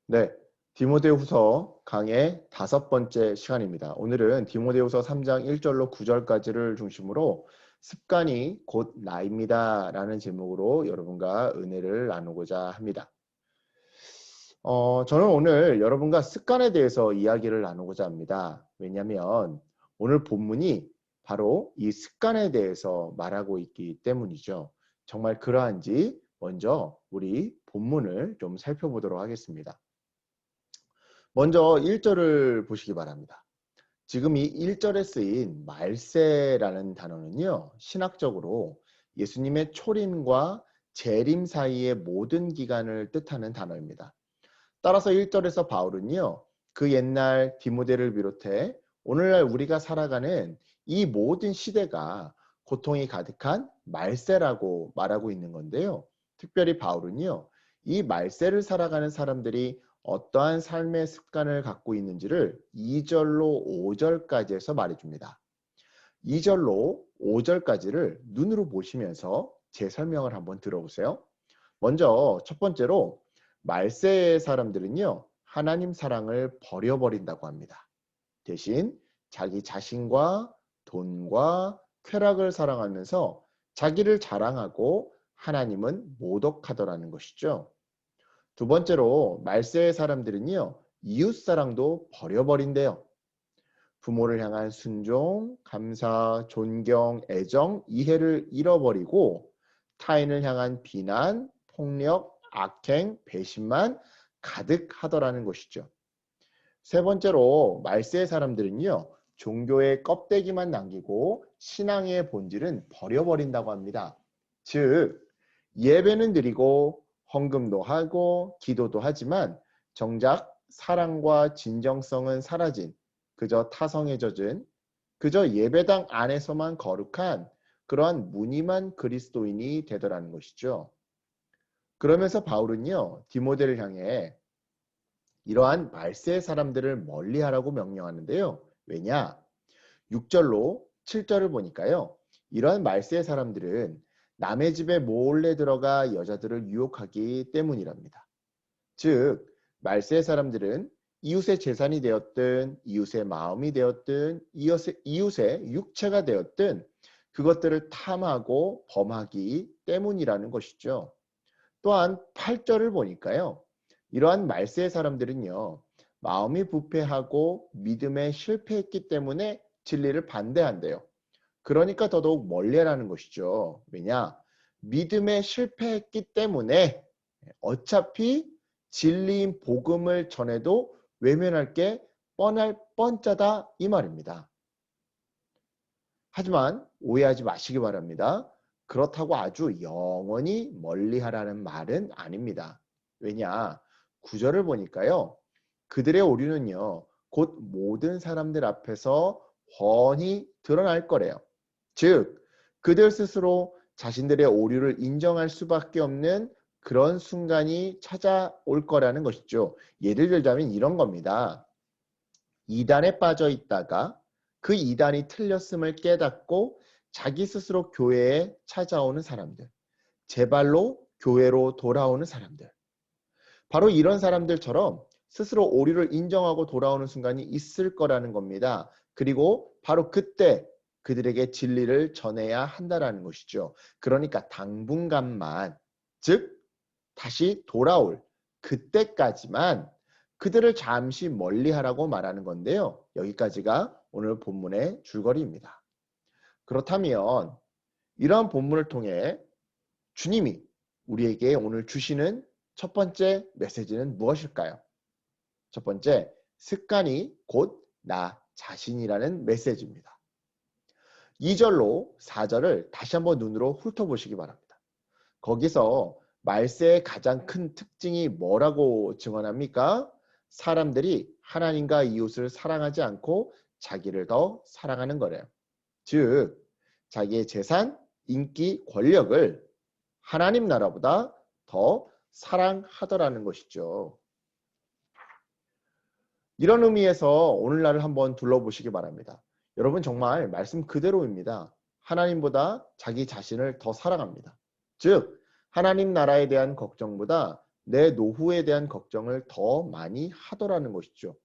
네, 디모데후서 강의 5번째 시간입니다. 오늘은 디모데후서 3장 1절로 9절까지를 중심으로 습관이 곧 나입니다 라는 제목으로 여러분과 은혜를 나누고자 합니다. 저는 오늘 여러분과 습관에 대해서 이야기를 나누고자 합니다. 왜냐하면 오늘 본문이 바로 이 습관에 대해서 말하고 있기 때문이죠. 정말 그러한지 먼저 우리 본문을 좀 살펴보도록 하겠습니다. 먼저 1절을 보시기 바랍니다. 지금 이 1절에 쓰인 말세라는 단어는요, 신학적으로 예수님의 초림과 재림 사이의 모든 기간을 뜻하는 단어입니다. 따라서 1절에서 바울은요, 그 옛날 디모데를 비롯해 오늘날 우리가 살아가는 이 모든 시대가 고통이 가득한 말세라고 말하고 있는 건데요. 특별히 바울은요, 이 말세를 살아가는 사람들이 어떠한 삶의 습관을 갖고 있는지를 2절로 5절까지 해서 말해줍니다. 2절로 5절까지를 눈으로 보시면서 제 설명을 한번 들어보세요. 먼저 첫 번째로 말세의 사람들은요, 하나님 사랑을 버려버린다고 합니다. 대신 자기 자신과 돈과 쾌락을 사랑하면서 자기를 자랑하고 하나님은 모독하더라는 것이죠. 두 번째로 말세의 사람들은요, 이웃사랑도 버려버린대요. 부모를 향한 순종, 감사, 존경, 애정, 이해를 잃어버리고 타인을 향한 비난, 폭력, 악행, 배신만 가득하더라는 것이죠. 세 번째로 말세의 사람들은요, 종교의 껍데기만 남기고 신앙의 본질은 버려버린다고 합니다. 즉, 예배는 드리고 헌금도 하고 기도도 하지만 정작 사랑과 진정성은 사라진, 그저 타성에 젖은, 그저 예배당 안에서만 거룩한 그러한 무늬만 그리스도인이 되더라는 것이죠. 그러면서 바울은요, 디모데를 향해 이러한 말세의 사람들을 멀리하라고 명령하는데요. 왜냐? 6절로 7절을 보니까요. 이러한 말세의 사람들은 남의 집에 몰래 들어가 여자들을 유혹하기 때문이랍니다. 즉, 말세의 사람들은 이웃의 재산이 되었든 이웃의 마음이 되었든 이웃의 육체가 되었든 그것들을 탐하고 범하기 때문이라는 것이죠. 또한 8절을 보니까요. 이러한 말세의 사람들은요. 마음이 부패하고 믿음에 실패했기 때문에 진리를 반대한대요. 그러니까 더더욱 멀리하라는 것이죠. 왜냐? 믿음에 실패했기 때문에 어차피 진리인 복음을 전해도 외면할 게 뻔할 뻔짜다 이 말입니다. 하지만 오해하지 마시기 바랍니다. 그렇다고 아주 영원히 멀리하라는 말은 아닙니다. 왜냐? 9절을 보니까요. 그들의 오류는요. 곧 모든 사람들 앞에서 훤히 드러날 거래요. 즉, 그들 스스로 자신들의 오류를 인정할 수밖에 없는 그런 순간이 찾아올 거라는 것이죠. 예를 들자면 이런 겁니다. 이단에 빠져 있다가 그 이단이 틀렸음을 깨닫고 자기 스스로 교회에 찾아오는 사람들, 제발로 교회로 돌아오는 사람들, 바로 이런 사람들처럼 스스로 오류를 인정하고 돌아오는 순간이 있을 거라는 겁니다. 그리고 바로 그때 그들에게 진리를 전해야 한다는 것이죠. 그러니까 당분간만, 즉 다시 돌아올 그때까지만 그들을 잠시 멀리하라고 말하는 건데요. 여기까지가 오늘 본문의 줄거리입니다. 그렇다면 이러한 본문을 통해 주님이 우리에게 오늘 주시는 첫 번째 메시지는 무엇일까요? 첫 번째, 습관이 곧 나 자신이라는 메시지입니다. 2절로 4절을 다시 한번 눈으로 훑어보시기 바랍니다. 거기서 말세의 가장 큰 특징이 뭐라고 증언합니까? 사람들이 하나님과 이웃을 사랑하지 않고 자기를 더 사랑하는 거래요. 즉, 자기의 재산, 인기, 권력을 하나님 나라보다 더 사랑하더라는 것이죠. 이런 의미에서 오늘날을 한번 둘러보시기 바랍니다. 여러분 정말 말씀 그대로입니다. 하나님보다 자기 자신을 더 사랑합니다. 즉, 하나님 나라에 대한 걱정보다 내 노후에 대한 걱정을 더 많이 하더라는 것이죠.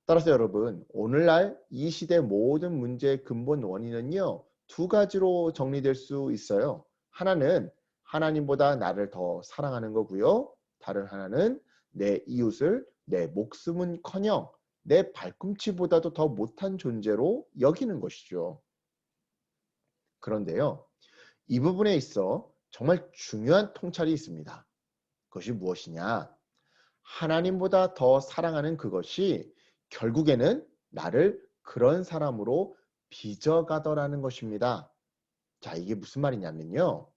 따라서 여러분, 오늘날 이 시대 모든 문제의 근본 원인은요, 두 가지로 정리될 수 있어요. 하나는 하나님보다 나를 더 사랑하는 거고요. 다른 하나는 내 이웃을 내 목숨은커녕 내 발꿈치보다도 더 못한 존재로 여기는 것이죠. 그런데요, 이 부분에 있어 정말 중요한 통찰이 있습니다. 그것이 무엇이냐? 하나님보다 더 사랑하는 그것이 결국에는 나를 그런 사람으로 빚어가더라는 것입니다. 자, 이게 무슨 말이냐면요.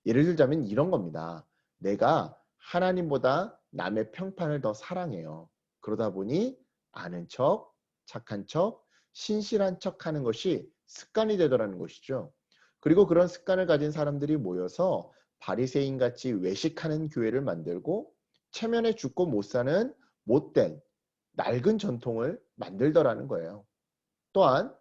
예를 들자면 이런 겁니다. 내가 하나님보다 남의 평판을 더 사랑해요. 그러다 보니 아는 척, 착한 척, 신실한 척 하는 것이 습관이 되더라는 것이죠. 그리고 그런 습관을 가진 사람들이 모여서 바리새인같이 외식하는 교회를 만들고 체면에 죽고 못 사는 못된 낡은 전통을 만들더라는 거예요. 또한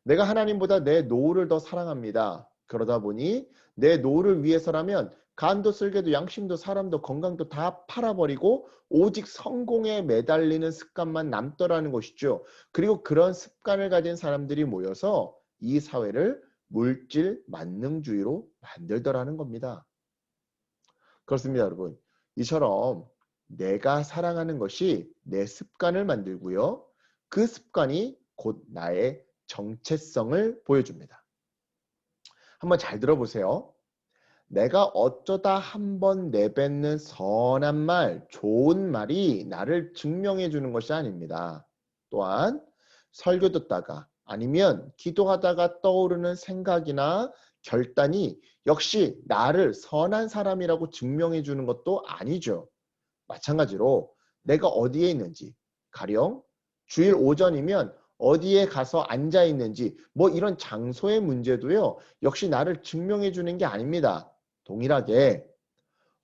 내가 하나님보다 내 노후를 더 사랑합니다. 그러다 보니 내 노후를 위해서라면 간도 쓸개도 양심도 사람도 건강도 다 팔아버리고 오직 성공에 매달리는 습관만 남더라는 것이죠. 그리고 그런 습관을 가진 사람들이 모여서 이 사회를 물질 만능주의로 만들더라는 겁니다. 그렇습니다, 여러분. 이처럼 내가 사랑하는 것이 내 습관을 만들고요. 그 습관이 곧 나의 정체성을 보여줍니다. 한번 잘 들어보세요. 내가 어쩌다 한번 내뱉는 선한 말, 좋은 말이 나를 증명해 주는 것이 아닙니다. 또한 설교 듣다가 아니면 기도하다가 떠오르는 생각이나 결단이 역시 나를 선한 사람이라고 증명해 주는 것도 아니죠. 마찬가지로 내가 어디에 있는지, 가령 주일 오전이면 어디에 가서 앉아 있는지, 뭐 이런 장소의 문제도요, 역시 나를 증명해 주는 게 아닙니다. 동일하게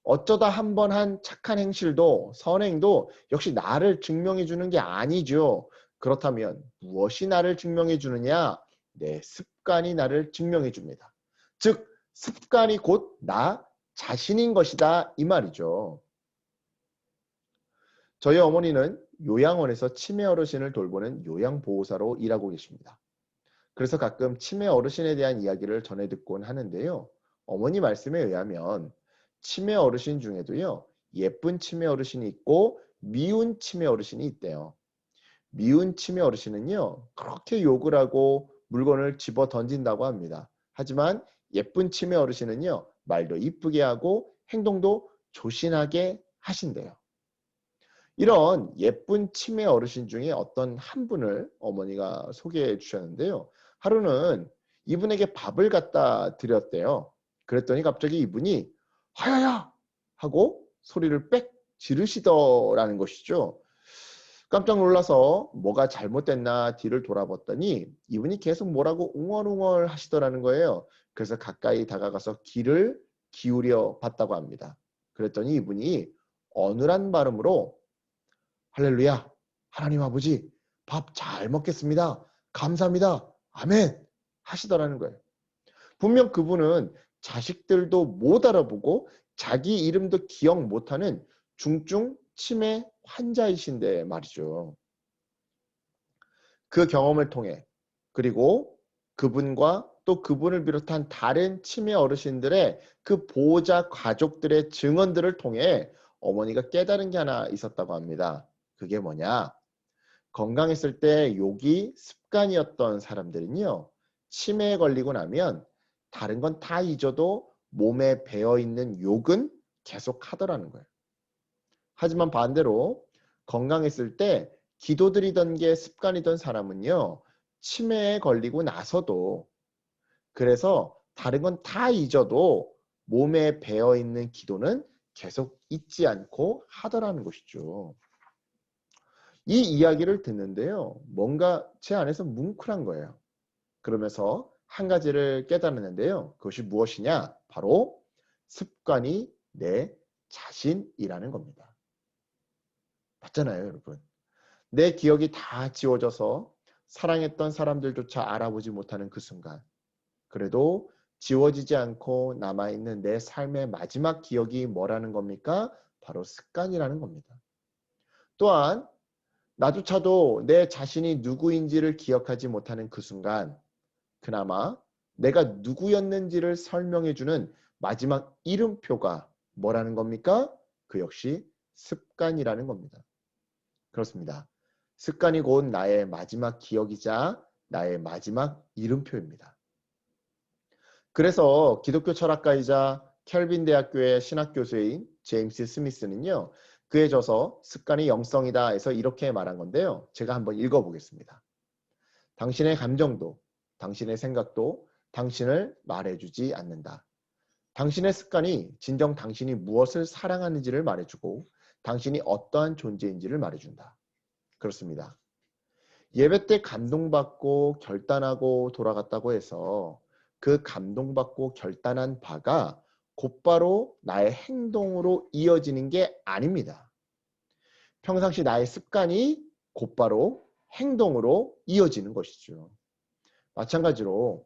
어쩌다 한번 한 착한 행실도 선행도 역시 나를 증명해 주는 게 아니죠. 그렇다면 무엇이 나를 증명해 주느냐? 내 습관이 나를 증명해 줍니다. 즉 습관이 곧 나 자신인 것이다 이 말이죠. 저희 어머니는 요양원에서 치매 어르신을 돌보는 요양보호사로 일하고 계십니다. 그래서 가끔 치매 어르신에 대한 이야기를 전해 듣곤 하는데요. 어머니 말씀에 의하면 치매 어르신 중에도요, 예쁜 치매 어르신이 있고 미운 치매 어르신이 있대요. 미운 치매 어르신은요, 그렇게 욕을 하고 물건을 집어 던진다고 합니다. 하지만 예쁜 치매 어르신은요, 말도 이쁘게 하고 행동도 조신하게 하신대요. 이런 예쁜 치매 어르신 중에 어떤 한 분을 어머니가 소개해 주셨는데요. 하루는 이분에게 밥을 갖다 드렸대요. 그랬더니 갑자기 이분이 하야야 하고 소리를 빽 지르시더라는 것이죠. 깜짝 놀라서 뭐가 잘못됐나 뒤를 돌아봤더니 이분이 계속 뭐라고 웅얼웅얼 하시더라는 거예요. 그래서 가까이 다가가서 귀를 기울여 봤다고 합니다. 그랬더니 이분이 어눌한 발음으로 할렐루야, 하나님 아버지, 밥 잘 먹겠습니다. 감사합니다. 아멘. 하시더라는 거예요. 분명 그분은 자식들도 못 알아보고 자기 이름도 기억 못하는 중증 치매 환자이신데 말이죠. 그 경험을 통해 그리고 그분과 또 그분을 비롯한 다른 치매 어르신들의 그 보호자 가족들의 증언들을 통해 어머니가 깨달은 게 하나 있었다고 합니다. 그게 뭐냐? 건강했을 때 욕이 습관이었던 사람들은요, 치매에 걸리고 나면 다른 건 다 잊어도 몸에 배어있는 욕은 계속 하더라는 거예요. 하지만 반대로 건강했을 때 기도드리던 게 습관이던 사람은요, 치매에 걸리고 나서도 그래서 다른 건 다 잊어도 몸에 배어있는 기도는 계속 잊지 않고 하더라는 것이죠. 이 이야기를 듣는데요. 뭔가 제 안에서 뭉클한 거예요. 그러면서 한 가지를 깨달았는데요. 그것이 무엇이냐? 바로 습관이 내 자신이라는 겁니다. 맞잖아요, 여러분. 내 기억이 다 지워져서 사랑했던 사람들조차 알아보지 못하는 그 순간. 그래도 지워지지 않고 남아있는 내 삶의 마지막 기억이 뭐라는 겁니까? 바로 습관이라는 겁니다. 또한 나조차도 내 자신이 누구인지를 기억하지 못하는 그 순간 그나마 내가 누구였는지를 설명해주는 마지막 이름표가 뭐라는 겁니까? 그 역시 습관이라는 겁니다. 그렇습니다. 습관이 곧 나의 마지막 기억이자 나의 마지막 이름표입니다. 그래서 기독교 철학가이자 켈빈 대학교의 신학교수인 제임스 스미스는요. 그에 져서 습관이 영성이다 해서 이렇게 말한 건데요. 제가 한번 읽어보겠습니다. 당신의 감정도, 당신의 생각도 당신을 말해주지 않는다. 당신의 습관이 진정 당신이 무엇을 사랑하는지를 말해주고 당신이 어떠한 존재인지를 말해준다. 그렇습니다. 예배 때 감동받고 결단하고 돌아갔다고 해서 그 감동받고 결단한 바가 곧바로 나의 행동으로 이어지는 게 아닙니다. 평상시 나의 습관이 곧바로 행동으로 이어지는 것이죠. 마찬가지로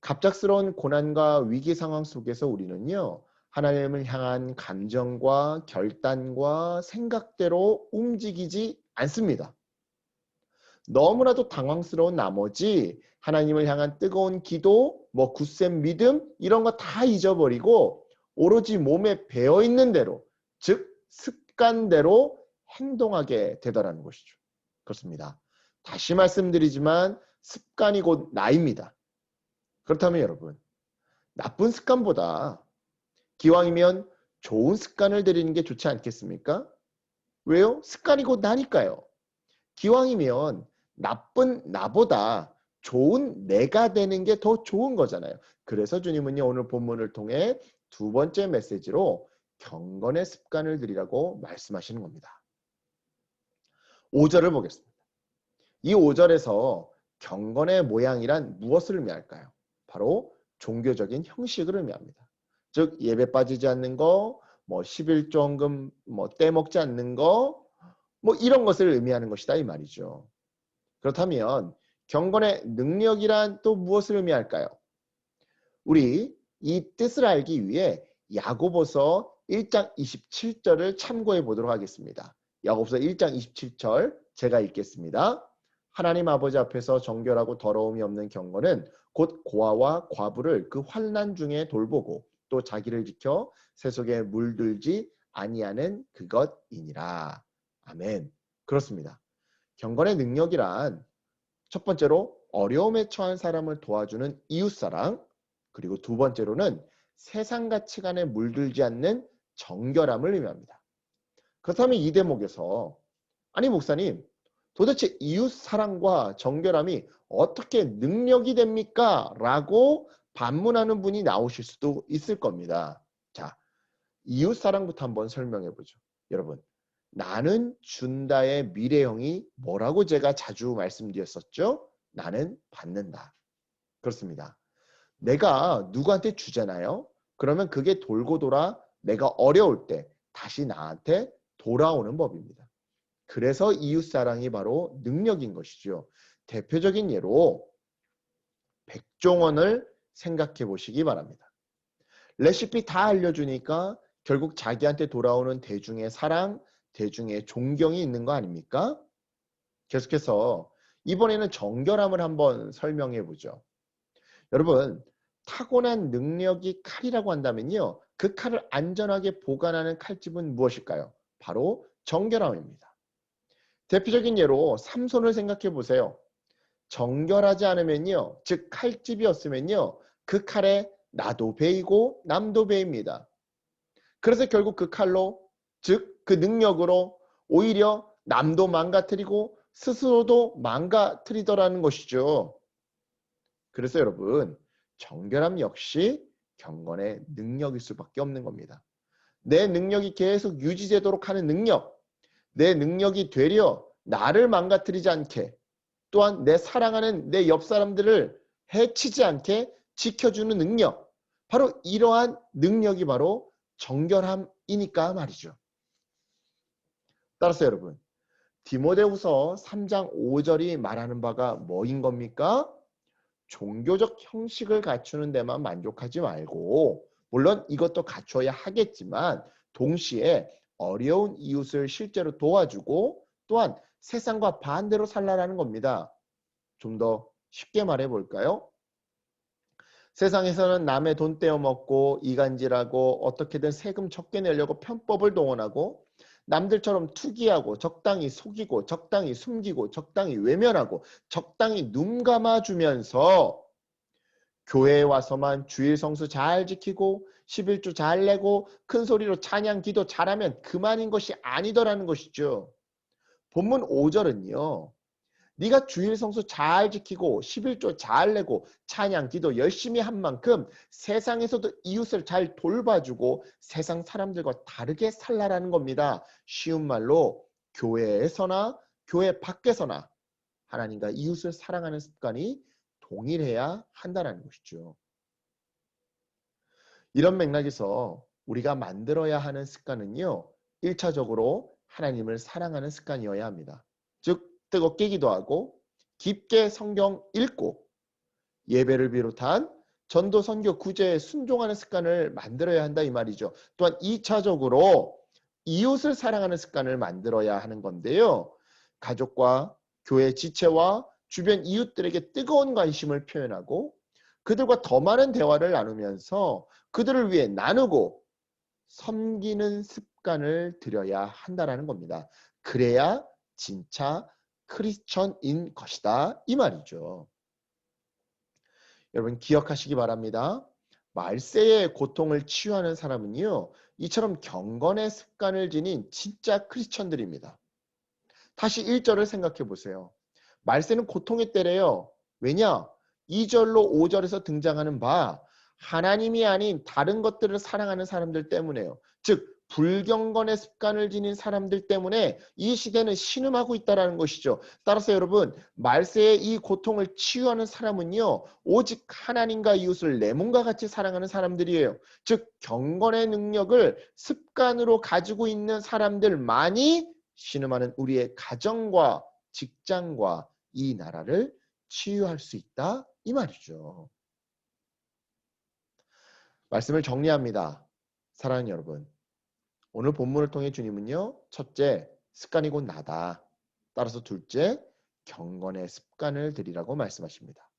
갑작스러운 고난과 위기 상황 속에서 우리는요, 하나님을 향한 감정과 결단과 생각대로 움직이지 않습니다. 너무나도 당황스러운 나머지 하나님을 향한 뜨거운 기도, 굳센 믿음 이런 거 다 잊어버리고 오로지 몸에 배어있는 대로, 즉 습관대로 행동하게 되더라는 것이죠. 그렇습니다. 다시 말씀드리지만 습관이 곧 나입니다. 그렇다면 여러분, 나쁜 습관보다 기왕이면 좋은 습관을 들이는 게 좋지 않겠습니까? 왜요? 습관이 곧 나니까요. 기왕이면 나쁜 나보다 좋은 내가 되는 게 더 좋은 거잖아요. 그래서 주님은요, 오늘 본문을 통해 두 번째 메시지로 경건의 습관을 들이라고 말씀하시는 겁니다. 5절을 보겠습니다. 이 5절에서 경건의 모양이란 무엇을 의미할까요? 바로 종교적인 형식을 의미합니다. 즉 예배 빠지지 않는 거, 11조헌금 떼먹지 않는 거, 이런 것을 의미하는 것이다 이 말이죠. 그렇다면 경건의 능력이란 또 무엇을 의미할까요? 우리 이 뜻을 알기 위해 야고보서 1장 27절을 참고해 보도록 하겠습니다. 야고보서 1장 27절 제가 읽겠습니다. 하나님 아버지 앞에서 정결하고 더러움이 없는 경건은 곧 고아와 과부를 그 환난 중에 돌보고 또 자기를 지켜 세속에 물들지 아니하는 그것이니라. 아멘. 그렇습니다. 경건의 능력이란 첫 번째로 어려움에 처한 사람을 도와주는 이웃사랑, 그리고 두 번째로는 세상 가치관에 물들지 않는 정결함을 의미합니다. 그렇다면 이 대목에서 아니 목사님, 도대체 이웃사랑과 정결함이 어떻게 능력이 됩니까? 라고 반문하는 분이 나오실 수도 있을 겁니다. 자, 이웃사랑부터 한번 설명해 보죠. 여러분, 나는 준다의 미래형이 뭐라고 제가 자주 말씀드렸었죠? 나는 받는다. 그렇습니다. 내가 누구한테 주잖아요. 그러면 그게 돌고 돌아 내가 어려울 때 다시 나한테 돌아오는 법입니다. 그래서 이웃사랑이 바로 능력인 것이죠. 대표적인 예로 백종원을 생각해 보시기 바랍니다. 레시피 다 알려주니까 결국 자기한테 돌아오는 대중의 사랑, 대중의 존경이 있는 거 아닙니까? 계속해서 이번에는 정결함을 한번 설명해 보죠. 여러분, 타고난 능력이 칼이라고 한다면요. 그 칼을 안전하게 보관하는 칼집은 무엇일까요? 바로 정결함입니다. 대표적인 예로 삼손을 생각해 보세요. 정결하지 않으면요. 즉 칼집이었으면요. 그 칼에 나도 베이고 남도 베입니다. 그래서 결국 그 칼로 즉 그 능력으로 오히려 남도 망가뜨리고 스스로도 망가뜨리더라는 것이죠. 그래서 여러분 정결함 역시 경건의 능력일 수밖에 없는 겁니다. 내 능력이 계속 유지되도록 하는 능력, 내 능력이 되려 나를 망가뜨리지 않게 또한 내 사랑하는 내 옆 사람들을 해치지 않게 지켜주는 능력, 바로 이러한 능력이 바로 정결함이니까 말이죠. 따라서 여러분, 디모데후서 3장 5절이 말하는 바가 뭐인 겁니까? 종교적 형식을 갖추는 데만 만족하지 말고, 물론 이것도 갖춰야 하겠지만 동시에 어려운 이웃을 실제로 도와주고 또한 세상과 반대로 살라라는 겁니다. 좀 더 쉽게 말해 볼까요? 세상에서는 남의 돈 떼어먹고 이간질하고 어떻게든 세금 적게 내려고 편법을 동원하고 남들처럼 투기하고 적당히 속이고 적당히 숨기고 적당히 외면하고 적당히 눈 감아주면서 교회에 와서만 주일 성수 잘 지키고 11조 잘 내고 큰 소리로 찬양 기도 잘하면 그만인 것이 아니더라는 것이죠. 본문 5절은요. 네가 주일 성수 잘 지키고 11조 잘 내고 찬양 기도 열심히 한 만큼 세상에서도 이웃을 잘 돌봐주고 세상 사람들과 다르게 살라라는 겁니다. 쉬운 말로 교회에서나 교회 밖에서나 하나님과 이웃을 사랑하는 습관이 동일해야 한다는 것이죠. 이런 맥락에서 우리가 만들어야 하는 습관은요. 1차적으로 하나님을 사랑하는 습관이어야 합니다. 즉 뜨겁게 기도하고 깊게 성경 읽고 예배를 비롯한 전도 선교 구제에 순종하는 습관을 만들어야 한다 이 말이죠. 또한 2차적으로 이웃을 사랑하는 습관을 만들어야 하는 건데요. 가족과 교회 지체와 주변 이웃들에게 뜨거운 관심을 표현하고 그들과 더 많은 대화를 나누면서 그들을 위해 나누고 섬기는 습관을 들여야 한다는 겁니다. 그래야 진짜 크리스천인 것이다 이 말이죠. 여러분 기억하시기 바랍니다. 말세의 고통을 치유하는 사람은요. 이처럼 경건의 습관을 지닌 진짜 크리스천들입니다. 다시 1절을 생각해 보세요. 말세는 고통의 때래요. 왜냐? 2절로 5절에서 등장하는 바 하나님이 아닌 다른 것들을 사랑하는 사람들 때문에요. 즉 불경건의 습관을 지닌 사람들 때문에 이 시대는 신음하고 있다는 것이죠. 따라서 여러분 말세의 이 고통을 치유하는 사람은요. 오직 하나님과 이웃을 내 몸과 같이 사랑하는 사람들이에요. 즉 경건의 능력을 습관으로 가지고 있는 사람들만이 신음하는 우리의 가정과 직장과 이 나라를 치유할 수 있다 이 말이죠. 말씀을 정리합니다. 사랑하는 여러분, 오늘 본문을 통해 주님은요. 첫째, 습관이 곧 나다. 따라서 둘째, 경건의 습관을 들이라고 말씀하십니다.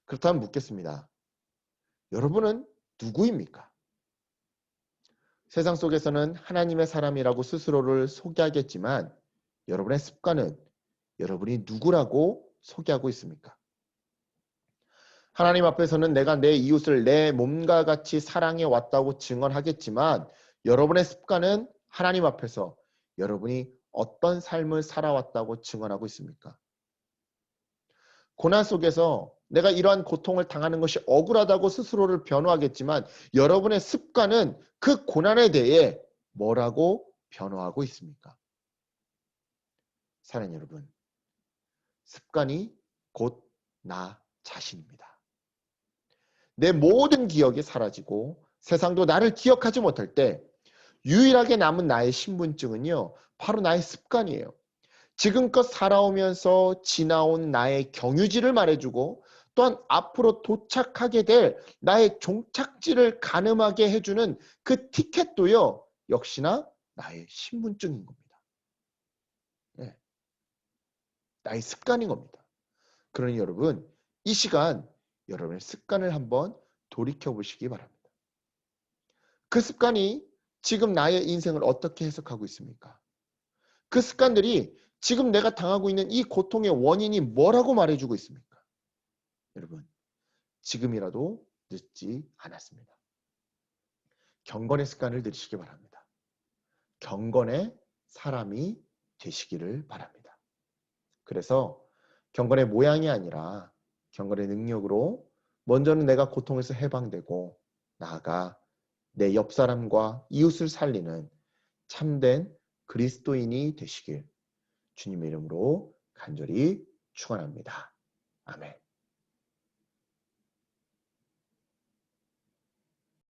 그렇다면 묻겠습니다. 여러분은 누구입니까? 세상 속에서는 하나님의 사람이라고 스스로를 소개하겠지만 여러분의 습관은 여러분이 누구라고 소개하고 있습니까? 하나님 앞에서는 내가 내 이웃을 내 몸과 같이 사랑해 왔다고 증언하겠지만 여러분의 습관은 하나님 앞에서 여러분이 어떤 삶을 살아왔다고 증언하고 있습니까? 고난 속에서 내가 이러한 고통을 당하는 것이 억울하다고 스스로를 변호하겠지만 여러분의 습관은 그 고난에 대해 뭐라고 변호하고 있습니까? 사랑하는 여러분, 습관이 곧 나 자신입니다. 내 모든 기억이 사라지고 세상도 나를 기억하지 못할 때 유일하게 남은 나의 신분증은요. 바로 나의 습관이에요. 지금껏 살아오면서 지나온 나의 경유지를 말해주고 또한 앞으로 도착하게 될 나의 종착지를 가늠하게 해주는 그 티켓도요. 역시나 나의 신분증인 겁니다. 네. 나의 습관인 겁니다. 그러니 여러분 이 시간 여러분의 습관을 한번 돌이켜보시기 바랍니다. 그 습관이 지금 나의 인생을 어떻게 해석하고 있습니까? 그 습관들이 지금 내가 당하고 있는 이 고통의 원인이 뭐라고 말해주고 있습니까? 여러분, 지금이라도 늦지 않았습니다. 경건의 습관을 들이시기 바랍니다. 경건의 사람이 되시기를 바랍니다. 그래서 경건의 모양이 아니라 경건의 능력으로 먼저는 내가 고통에서 해방되고 나아가 내 옆 사람과 이웃을 살리는 참된 그리스도인이 되시길 주님의 이름으로 간절히 축원합니다. 아멘.